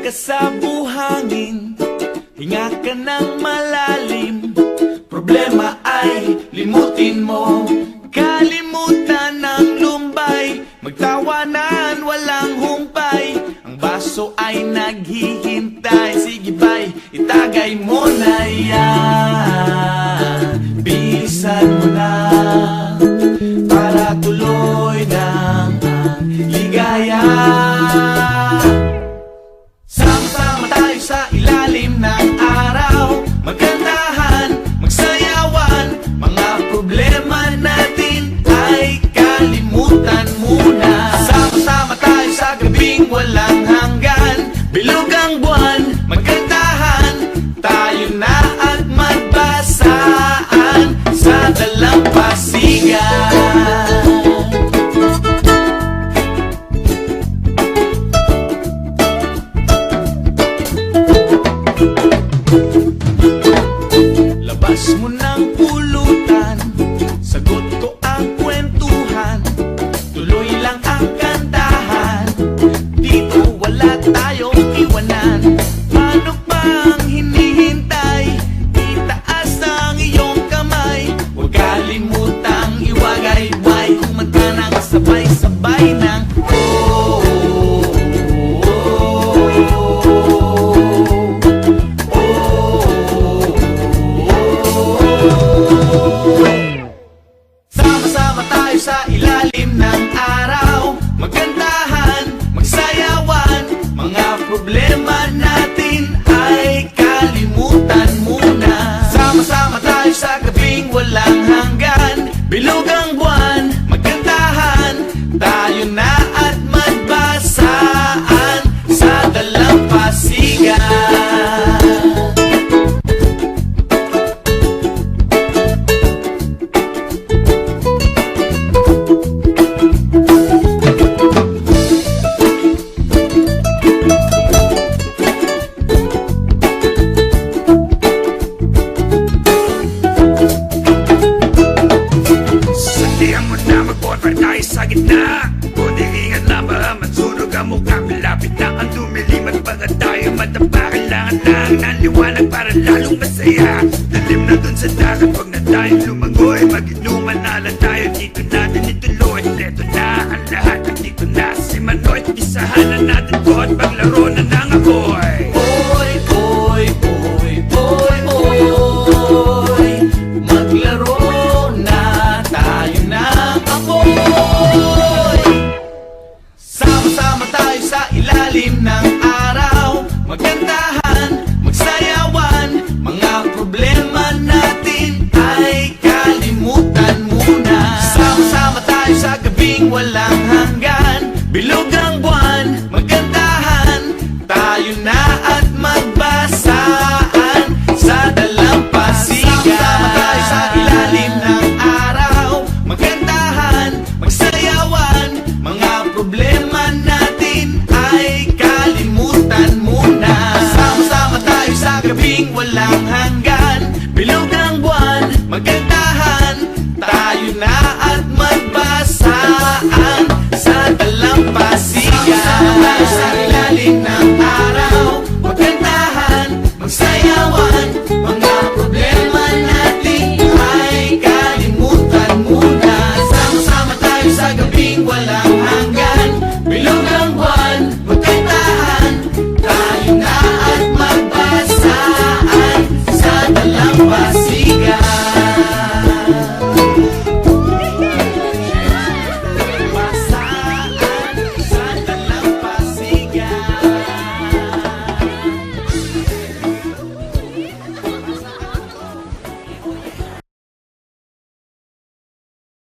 ka sa buhangin, hinga ka ng malalim. Problema ay limutin mo, kalimutan ng lumbay. Magtawanan, walang humpay, ang baso ay naghihintay. Sige bay, itagay mo na yan, bilisan mo na, para tuloy ng ligaya. Sama-sama tayo sa ilalim ng araw, magkantahan, magsayawan. Mga problema natin ay kalimutan muna. Sama-sama tayo sa gabing walang hanggan, bilog ang buwan, magkantahan, tayo na at magbasaan sa dalampasigan. Labas mo ng pulutan, sagot ko ang kwentuhan, tuloy lang ang kantahan, dito wala tayong iwanan. Paano pang hinihintay, itaas ang iyong kamay, huwag kalimutang iwagay-way, kumanta ng sabay-sabay ng sama-sama tayo sa ilalim ng araw, magkantahan, magsayawan. Mga problema natin ay kalimutan muna. Sama-sama tayo sa gabing walang hanggan, bilog ang buwan, magkantahan, tayo na at magbasaan sa dalampasigan. Sandihan mo na mag-bonfire tayo sa gitna, kundi ingat na baka matsunog ang mukha. Malapit na ang dumilim at baka tayo matapa. Kailangan lang ng liwanag para lalong masaya. Talim na dun sa dagat, huwag na tayong lumangoy. Mag-inuman na lang tayo, dito natin ituloy. Leto na ang lahat, at dito na si Manoy. Isahan na natin, God,